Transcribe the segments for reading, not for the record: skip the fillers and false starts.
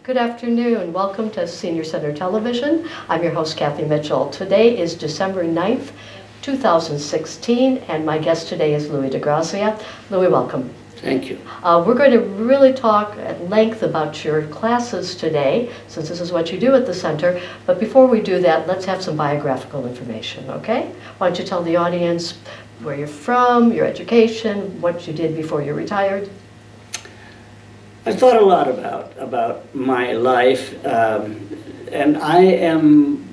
Good afternoon. Welcome to Senior Center Television. I'm your host, Kathy Mitchell. Today is December 9th, 2016, and my guest today is Louis DeGrazia. Louis, welcome. Thank you. We're going to really talk at length about your classes today, since this is what you do at the center. But before we do that, let's have some biographical information, okay? Why don't you tell the audience where you're from, your education, what you did before you retired? I thought a lot about my life, and I am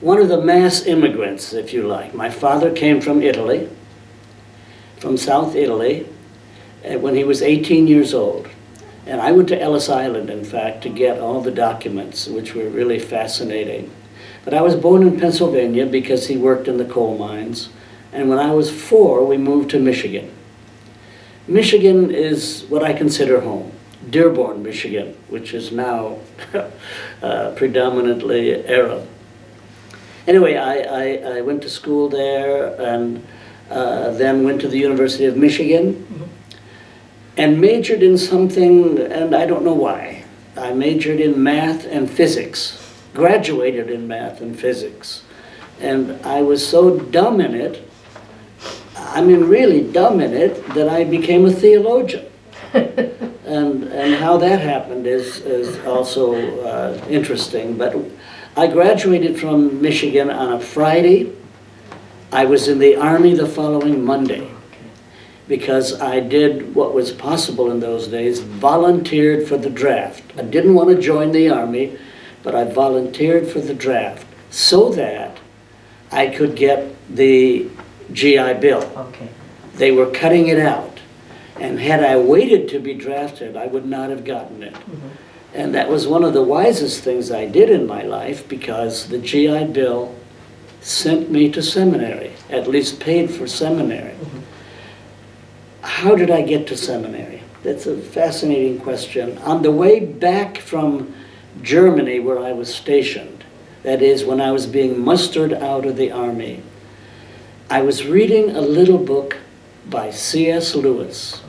one of the mass immigrants, if you like. My father came from Italy, from South Italy, when he was 18 years old. And I went to Ellis Island, in fact, to get all the documents, which were really fascinating. But I was born in Pennsylvania because he worked in the coal mines. And when I was 4, we moved to Michigan. Michigan is what I consider home. Dearborn, Michigan, which is now predominantly Arab. Anyway, I went to school there and then went to the University of Michigan and majored in something, and I don't know why. I majored in math and physics, graduated in math and physics. And I was so dumb in it, really dumb in it, that I became a theologian. and how that happened is also interesting. But I graduated from Michigan on a Friday. I was in the Army the following Monday because I did what was possible in those days, volunteered for the draft. I didn't want to join the Army, but I volunteered for the draft so that I could get the GI Bill. Okay. They were cutting it out. And had I waited to be drafted, I would not have gotten it. And that was one of the wisest things I did in my life because the GI Bill sent me to seminary, at least paid for seminary. How did I get to seminary? That's a fascinating question. On the way back from Germany, where I was stationed, that is, when I was being mustered out of the Army, I was reading a little book by C.S. Lewis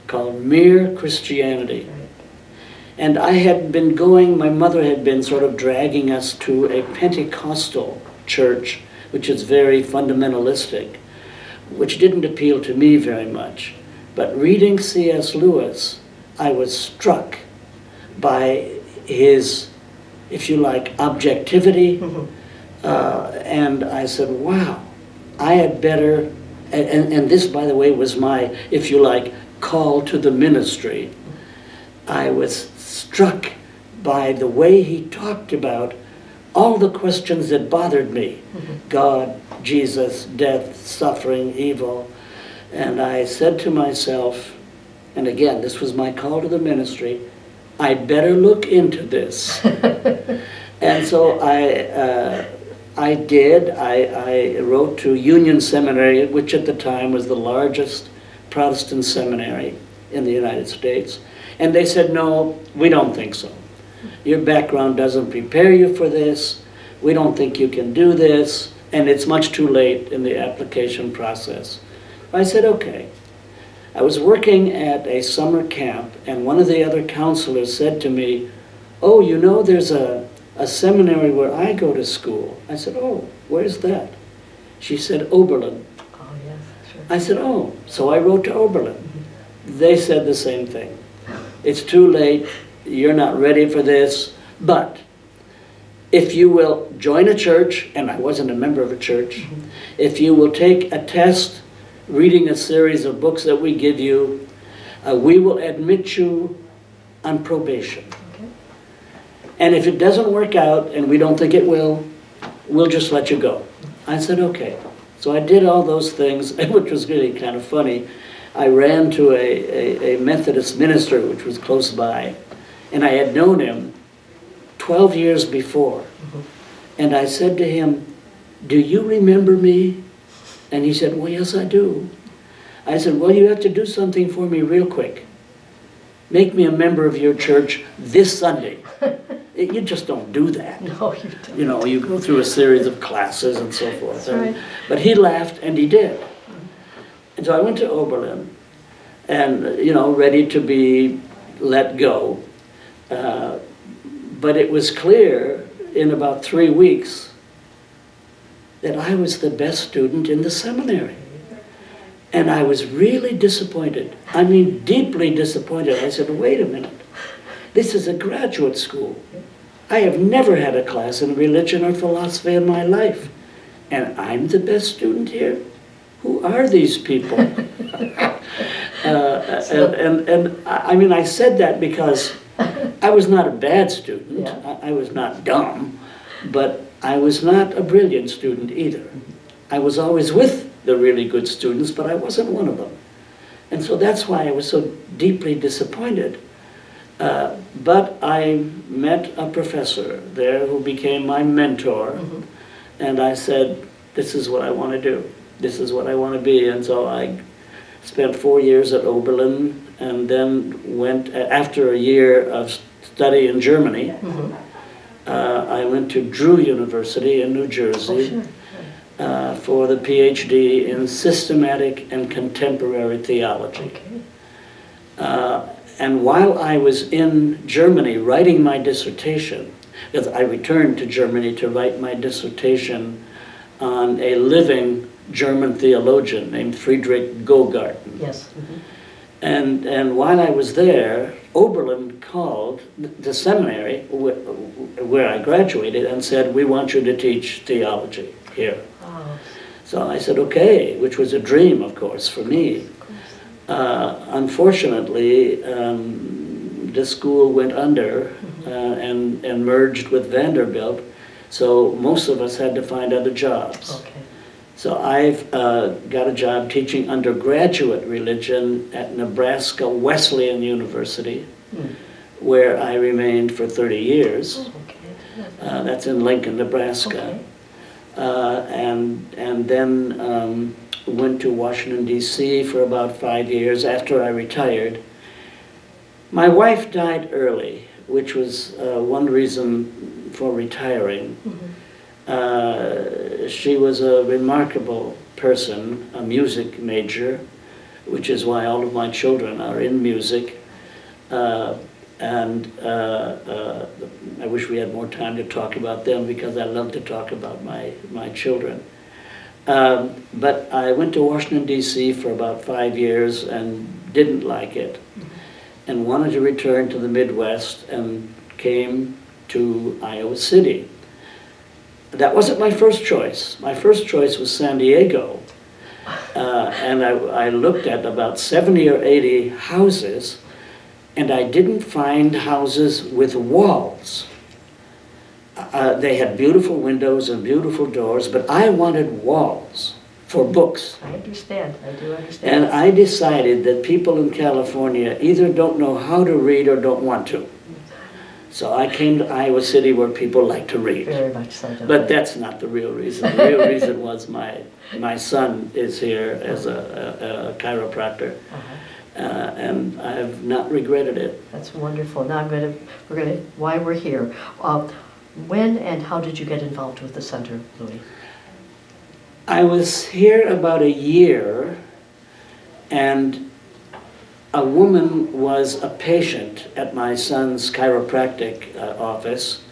called Mere Christianity. And I had been going, my mother had been sort of dragging us to a Pentecostal church, which is very fundamentalistic, which didn't appeal to me very much. But reading C.S. Lewis, I was struck by his, if you like, objectivity. And I said, wow, I had better, and this, by the way, was my, if you like, call to the ministry. I was struck by the way he talked about all the questions that bothered me. God, Jesus, death, suffering, evil. And I said to myself, and again, this was my call to the ministry, I'd better look into this. And so I did. I wrote to Union Seminary, which at the time was the largest Protestant seminary in the United States. And they said, no, we don't think so. Your background doesn't prepare you for this. We don't think you can do this. And it's much too late in the application process. I said, okay. I was working at a summer camp, and one of the other counselors said to me, oh, you know, there's a seminary where I go to school. I said, oh, where's that? She said, Oberlin. Oh, yes, sure. I said, oh. So I wrote to Oberlin. They said the same thing. It's too late. You're not ready for this. But if you will join a church, and I wasn't a member of a church, if you will take a test, reading a series of books that we give you, we will admit you on probation. And if it doesn't work out, and we don't think it will, we'll just let you go. I said, okay. So I did all those things, which was really kind of funny. I ran to a Methodist minister, which was close by, and I had known him 12 years before. And I said to him, do you remember me? And he said, well, yes, I do. I said, well, you have to do something for me real quick. Make me a member of your church this Sunday. You just don't do that. No, you don't. You know, you go through a series of classes and so forth. That's right. But he laughed, and he did. And so I went to Oberlin, and, you know, ready to be let go. But it was clear in about 3 weeks that I was the best student in the seminary. And I was really disappointed. I mean, deeply disappointed. I said, wait a minute. This is a graduate school. I have never had a class in religion or philosophy in my life. And I'm the best student here? Who are these people? And I mean, I said that because I was not a bad student. Yeah. I was not dumb, but I was not a brilliant student either. I was always with the really good students, but I wasn't one of them. And so that's why I was so deeply disappointed. But I met a professor there who became my mentor, and I said, this is what I want to do. This is what I want to be. And so I spent 4 years at Oberlin, and then went, after a year of study in Germany, I went to Drew University in New Jersey for the PhD in systematic and contemporary theology. And while I was in Germany writing my dissertation, because I returned to Germany to write my dissertation on a living German theologian named Friedrich Gogarten. Yes. And while I was there, Oberlin called the seminary where I graduated and said, we want you to teach theology here. Oh. So I said, okay, which was a dream, of course, for me. Unfortunately, the school went under and merged with Vanderbilt, so most of us had to find other jobs. Okay. So I've got a job teaching undergraduate religion at Nebraska Wesleyan University, where I remained for 30 years. Okay. That's in Lincoln, Nebraska. Okay. And then went to Washington, D.C. for about 5 years after I retired. My wife died early, which was one reason for retiring. She was a remarkable person, a music major, which is why all of my children are in music. And I wish we had more time to talk about them, because I love to talk about my children. But I went to Washington, D.C. for about 5 years and didn't like it, and wanted to return to the Midwest, and came to Iowa City. That wasn't my first choice. My first choice was San Diego. And I looked at about 70 or 80 houses, and I didn't find houses with walls. They had beautiful windows and beautiful doors, but I wanted walls for books. I understand. I do understand. And I decided that people in California either don't know how to read or don't want to. So I came to Iowa City, where people like to read. Very much so. But that's not the real reason. The real reason was my son is here as a chiropractor. And I have not regretted it. That's wonderful. Now why we're here. When and how did you get involved with the center, Louis? I was here about a year, and a woman was a patient at my son's chiropractic office,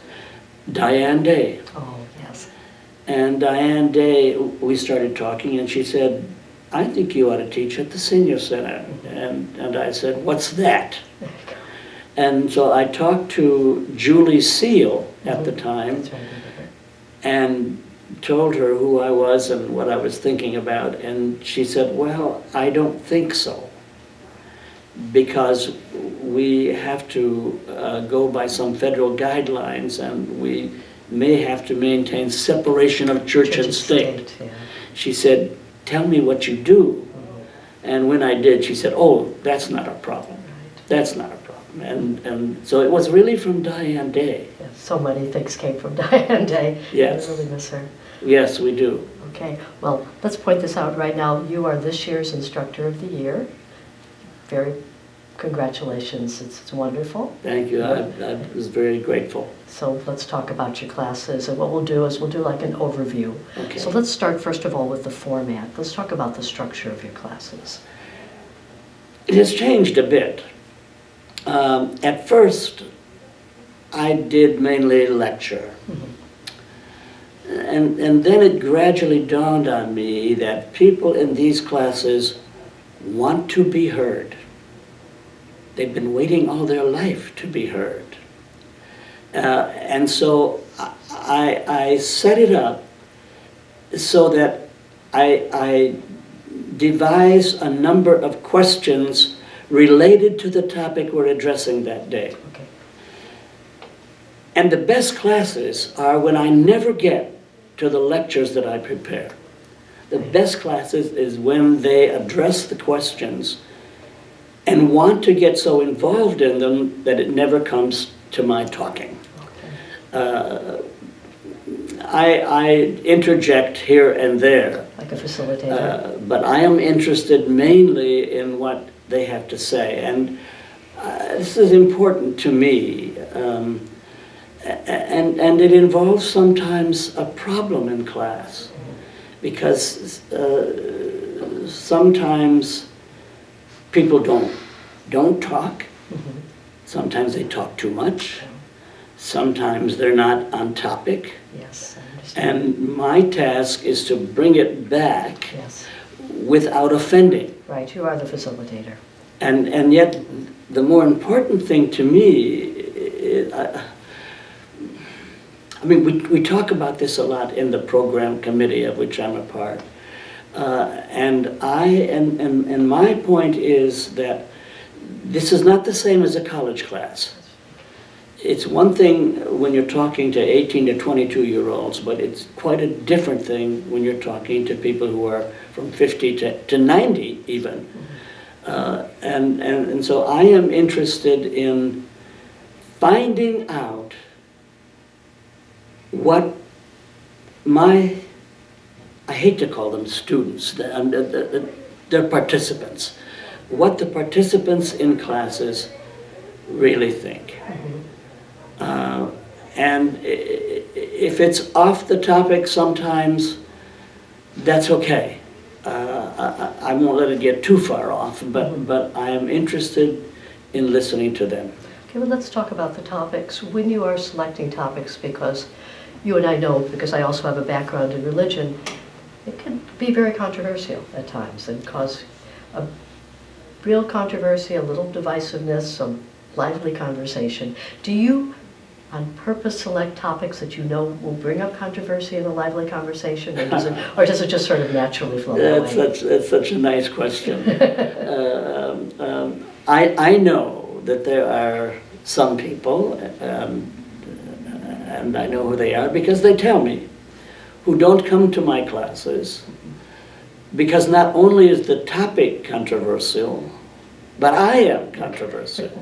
Diane Day. Oh, yes. And Diane Day, we started talking, and she said, I think you ought to teach at the senior center. And I said, what's that? And so I talked to Julie Seal at the time, That's right. and told her who I was and what I was thinking about. And she said, well, I don't think so, because we have to go by some federal guidelines, and we may have to maintain separation of church and state. Yeah. She said, tell me what you do. And when I did, she said, oh, that's not a problem. Right. That's not a problem. And so it was really from Diane Day. Yeah, so many things came from Diane Day. Yes. I really miss her. Yes, we do. Okay, well, let's point this out right now. You are this year's Instructor of the Year. Very congratulations. It's wonderful. Thank you. I was very grateful. So let's talk about your classes. And what we'll do is we'll do like an overview. Okay. So let's start first of all with the format. Let's talk about the structure of your classes. It has changed a bit. At first, I did mainly lecture. And then it gradually dawned on me that people in these classes want to be heard. They've been waiting all their life to be heard. And so I set it up so that I devise a number of questions related to the topic we're addressing that day. Okay. And the best classes are when I never get to the lectures that I prepare. The best classes is when they address the questions and want to get so involved in them that it never comes to my talking. I interject here and there. Like a facilitator. But I am interested mainly in what they have to say. And this is important to me. And it involves sometimes a problem in class. Because sometimes people don't talk. Sometimes they talk too much. Sometimes they're not on topic. Yes, I understand. And my task is to bring it back Yes. without offending. Right, you are the facilitator. And yet, the more important thing to me, I mean, we talk about this a lot in the program committee of which I'm a part. And my point is that this is not the same as a college class. It's one thing when you're talking to 18 to 22-year-olds, but it's quite a different thing when you're talking to people who are from 50 to 90 even. And so I am interested in finding out what I hate to call them students, they're participants, what the participants in classes really think. And if it's off the topic sometimes, that's okay. I won't let it get too far off, but I am interested in listening to them. Okay, well, let's talk about the topics. When you are selecting topics, because you and I know, because I also have a background in religion, it can be very controversial at times and cause a real controversy, a little divisiveness, some lively conversation. Do you on purpose select topics that you know will bring up controversy and a lively conversation, or does it just sort of naturally flow that way? That's such a nice question. I know that there are some people, and I know who they are because they tell me, who don't come to my classes because not only is the topic controversial, but I am controversial.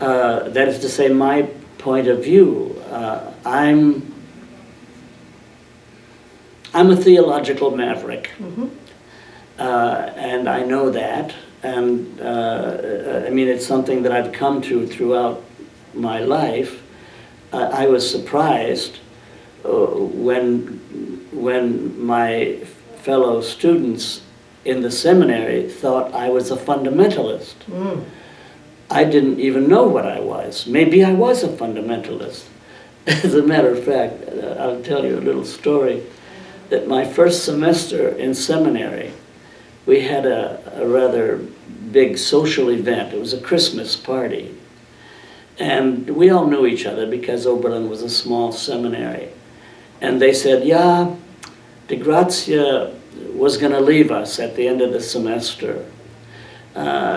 That is to say, my point of view. I'm a theological maverick, and I know that. And I mean, it's something that I've come to throughout my life. I was surprised when my fellow students in the seminary thought I was a fundamentalist. I didn't even know what I was. Maybe I was a fundamentalist. As a matter of fact, I'll tell you a little story, that my first semester in seminary, we had a rather big social event. It was a Christmas party. And we all knew each other because Oberlin was a small seminary. And they said, yeah, DeGrazia was going to leave us at the end of the semester.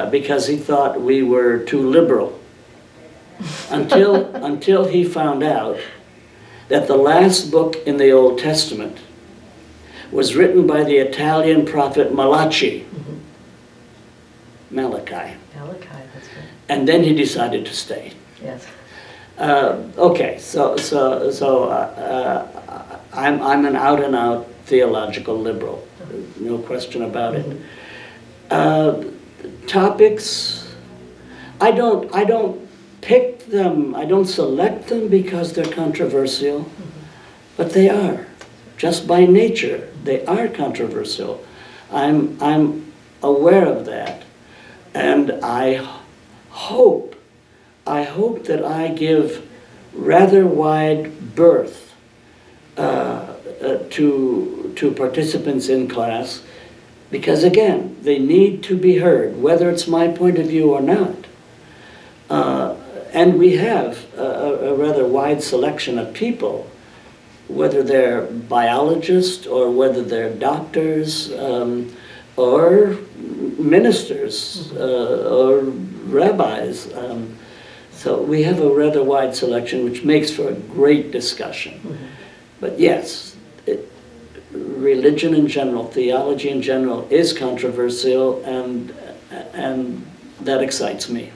Because he thought we were too liberal, until he found out that the last book in the Old Testament was written by the Italian prophet Malachi. Malachi. Malachi, that's good. And then he decided to stay. Yes. Okay, so I'm an out-and-out theological liberal. No question about it. Topics, I don't pick them, I don't select them because they're controversial, but they are. Just by nature, they are controversial. I'm aware of that, and I hope that I give rather wide berth to participants in class, because again, they need to be heard, whether it's my point of view or not. And we have a rather wide selection of people, whether they're biologists or whether they're doctors or ministers or rabbis. So we have a rather wide selection, which makes for a great discussion. But yes, religion in general, theology in general is controversial, and that excites me.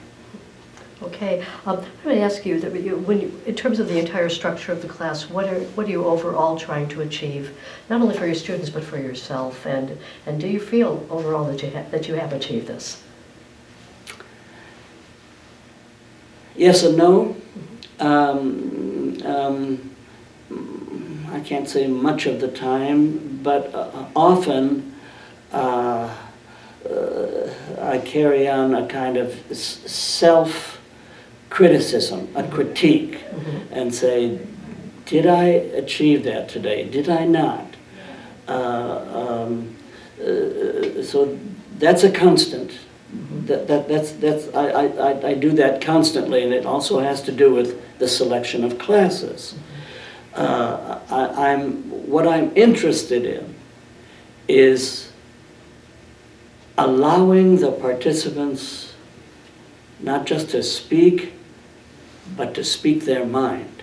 Okay, I'm going to ask you that in terms of the entire structure of the class, what are you overall trying to achieve, not only for your students but for yourself, and do you feel overall that you have achieved this? Yes and no. I can't say much of the time, but often I carry on a kind of self-criticism, a critique, and say, did I achieve that today? Did I not? So that's a constant. I do that constantly, and it also has to do with the selection of classes. What I'm interested in is allowing the participants not just to speak, but to speak their mind.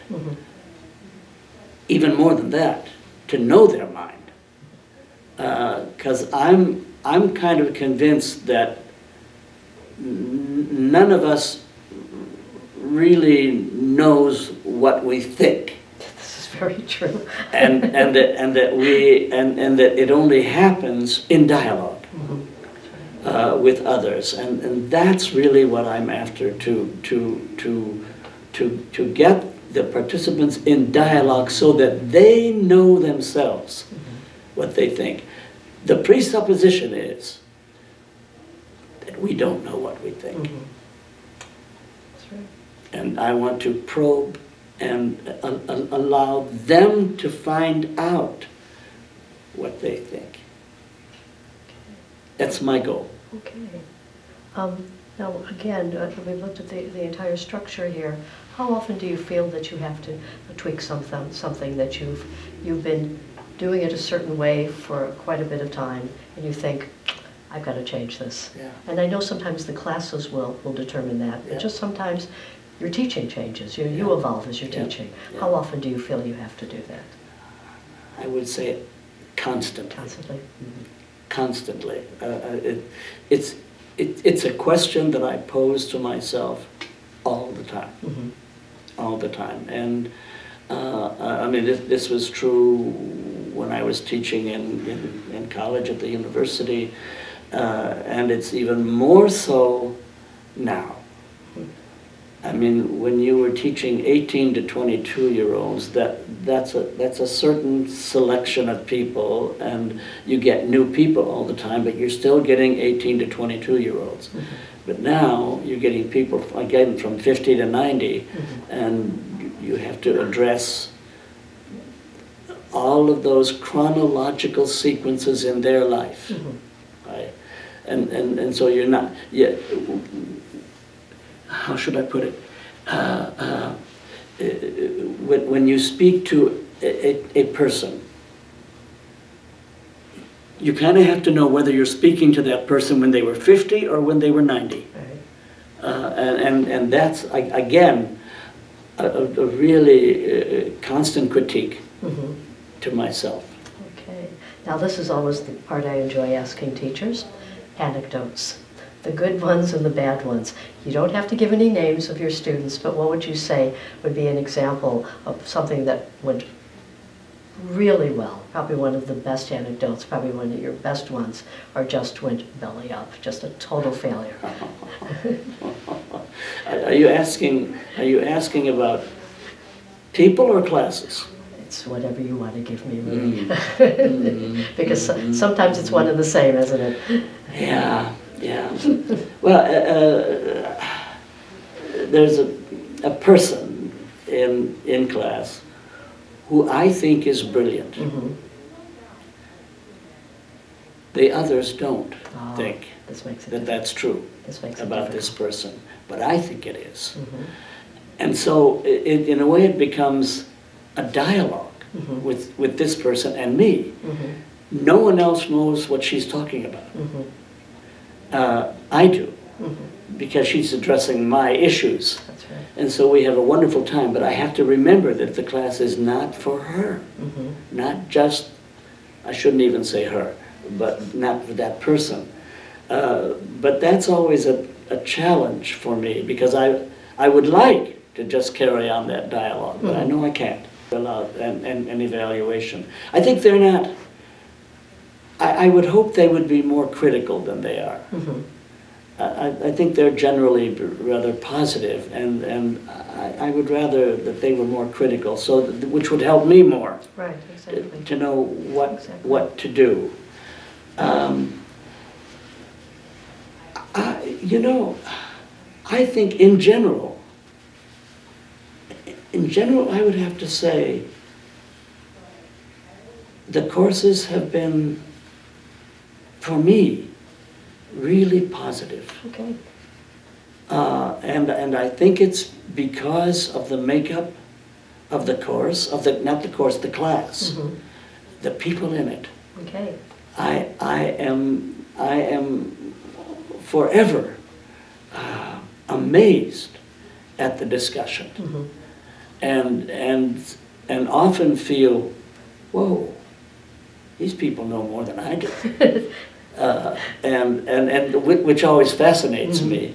Even more than that, to know their mind. Because I'm kind of convinced that none of us really knows what we think. This is very true. and that it only happens in dialogue with others, and that's really what I'm after, to get the participants in dialogue so that they know themselves what they think. The presupposition is that we don't know what we think. That's right. And I want to probe and allow them to find out what they think. That's my goal. Okay. Now, again, we've looked at the entire structure here. How often do you feel that you have to tweak something that you've been doing it a certain way for quite a bit of time, and you think, I've got to change this? Yeah. And I know sometimes the classes will determine that, but just sometimes your teaching changes. You evolve as you're teaching. Yeah. How often do you feel you have to do that? I would say constantly. Constantly? Constantly. It's a question that I pose to myself all the time. All the time. And I mean, this was true when I was teaching in college at the university, and it's even more so now. I mean, when you were teaching 18 to 22-year-olds, that's a certain selection of people, and you get new people all the time, but you're still getting 18 to 22-year-olds. But now you're getting people, again, from 50 to 90, and you have to address all of those chronological sequences in their life. Right? And so you're not, how should I put it? When you speak to a person, you kind of have to know whether you're speaking to that person when they were 50 or when they were 90. Right. And that's, again, a really constant critique to myself. Okay. Now this is always the part I enjoy asking teachers. Anecdotes. The good ones and the bad ones. You don't have to give any names of your students, but what would you say would be an example of something that went really well? Probably one of the best anecdotes, probably one of your best ones, or just went belly up, just a total failure. Are you asking about people or classes? It's whatever you want to give me, really. Because sometimes it's one and the same, isn't it? Yeah. Well, there's a person in class who I think is brilliant. The others don't think this makes it that that's true this makes it about this difficult. person, but I think it is. And so, in a way, it becomes a dialogue with this person and me. No one else knows what she's talking about. I do, because she's addressing my issues. That's right. And so we have a wonderful time, but I have to remember that the class is not for her. Not just, I shouldn't even say her, but not for that person. But that's always a challenge for me, because I would like to just carry on that dialogue, but I know I can't. And evaluation. I think they're not, I would hope they would be more critical than they are. I think they're generally rather positive, and I would rather that they were more critical, which would help me more. Right, exactly. To know what to do. I think in general, I would have to say the courses have been, for me, really positive. Okay. And I think it's because of the makeup of the course, the class, the people in it. Okay. I am forever amazed at the discussion, and often feel, whoa, these people know more than I do, and which always fascinates me,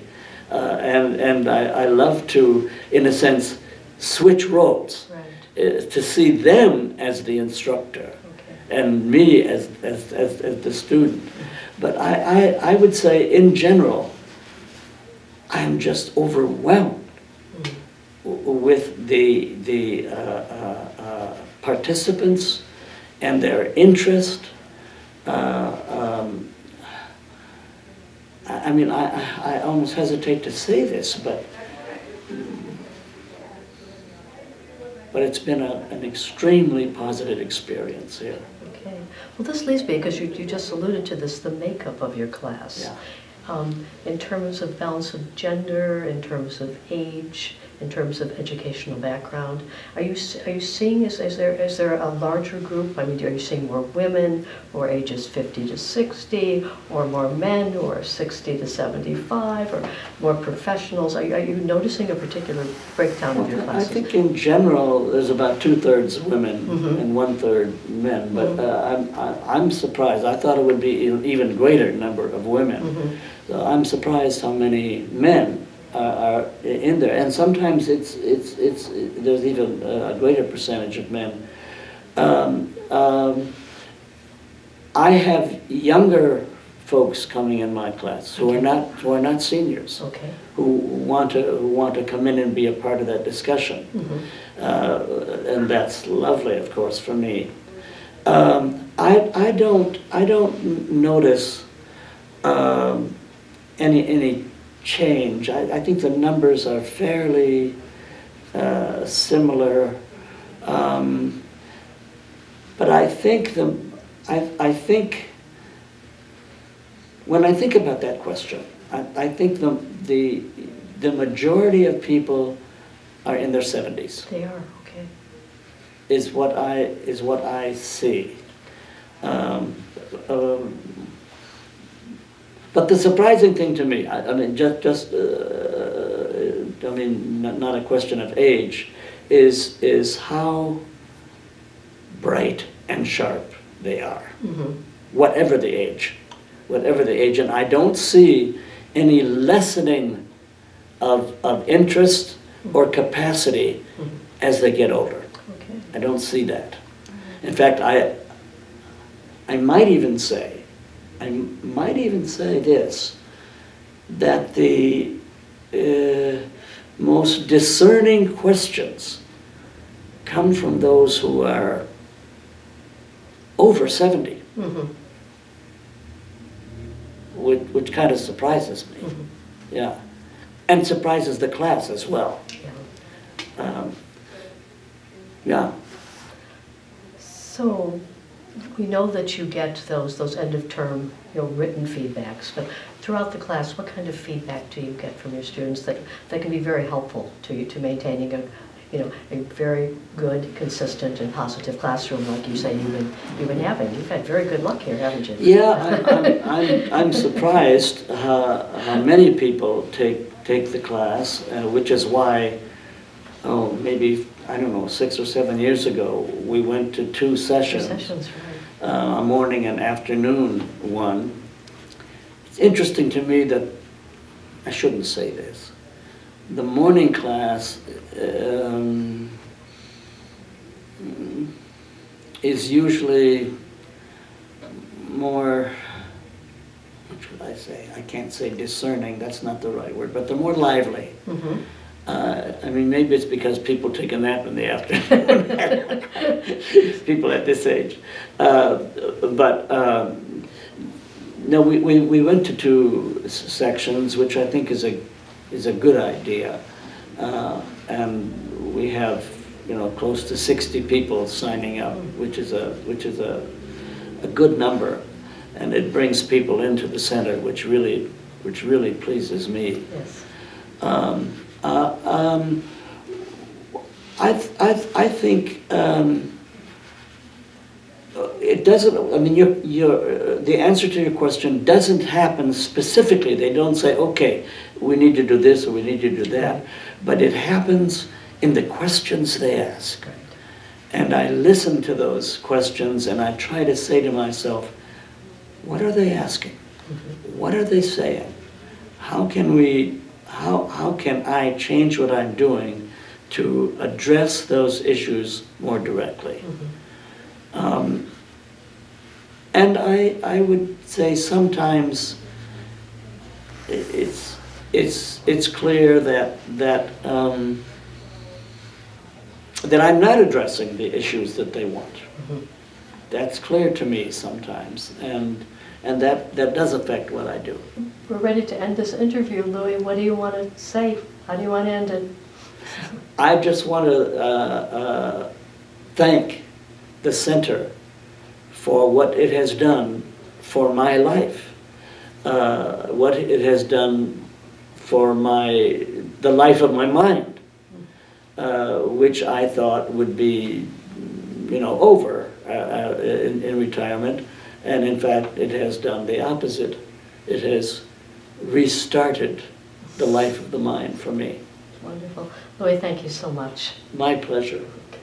and I love to, in a sense, switch roles, to see them as the instructor. And me as the student. But I would say, in general, I'm just overwhelmed with the participants and their interest. I mean, I almost hesitate to say this, but it's been an extremely positive experience here. Okay. Well, this leads me, because you just alluded to this, the makeup of your class. Yeah. In terms of balance of gender, in terms of age, in terms of educational background, are you seeing, is there a larger group? I mean, are you seeing more women who are ages 50 to 60, or more men who are 60 to 75, or more professionals? Are you noticing a particular breakdown of your I classes? think in general there's about 2/3 women and 1/3 men, but I'm surprised. I thought it would be an even greater number of women. So I'm surprised how many men are in there, and sometimes there's even a greater percentage of men. I have younger folks coming in my class who are not seniors, who want to come in and be a part of that discussion, and that's lovely, of course, for me. I don't notice any change. I think the numbers are fairly similar, but I think when I think about that question, I think the majority of people are in their 70s. They are, okay. Is what I see. But the surprising thing to me, I mean, not a question of age, is how bright and sharp they are, whatever the age, and I don't see any lessening of interest or capacity as they get older. Okay. I don't see that. In fact, I might even say this, that the most discerning questions come from those who are over 70, which kind of surprises me. Yeah, and surprises the class as well. Yeah. So we know that you get those end of term, written feedbacks, but throughout the class, what kind of feedback do you get from your students that can be very helpful to you to maintaining a very good, consistent, and positive classroom, like you say you've been having? You've had very good luck here, haven't you? Yeah, I'm surprised how many people take the class, which is why, maybe, I don't know, 6 or 7 years ago, we went to 2 sessions. 2 sessions, right. A morning and afternoon one. It's interesting to me that, I shouldn't say this, the morning class is usually more, what should I say? I can't say discerning, that's not the right word, but they're more lively. Mm-hmm. I mean, maybe it's because people take a nap in the afternoon, people at this age. No, we went to 2 sections, which I think is a good idea. And we have, close to 60 people signing up, which is a good number. And it brings people into the center, which really pleases me. Yes. I think it doesn't. I mean, the answer to your question doesn't happen specifically. They don't say, "Okay, we need to do this or we need to do that," but it happens in the questions they ask. Right. And I listen to those questions and I try to say to myself, "What are they asking? Mm-hmm. What are they saying? How can I change what I'm doing to address those issues more directly?" Mm-hmm. And I would say sometimes it's clear that I'm not addressing the issues that they want. Mm-hmm. That's clear to me sometimes, and that does affect what I do. We're ready to end this interview, Louis. What do you want to say? How do you want to end it? I just want to thank the center for what it has done for my life, what it has done for the life of my mind, which I thought would be, over in retirement. And in fact, it has done the opposite. It has restarted the life of the mind for me. Wonderful. Louis, thank you so much. My pleasure. Okay.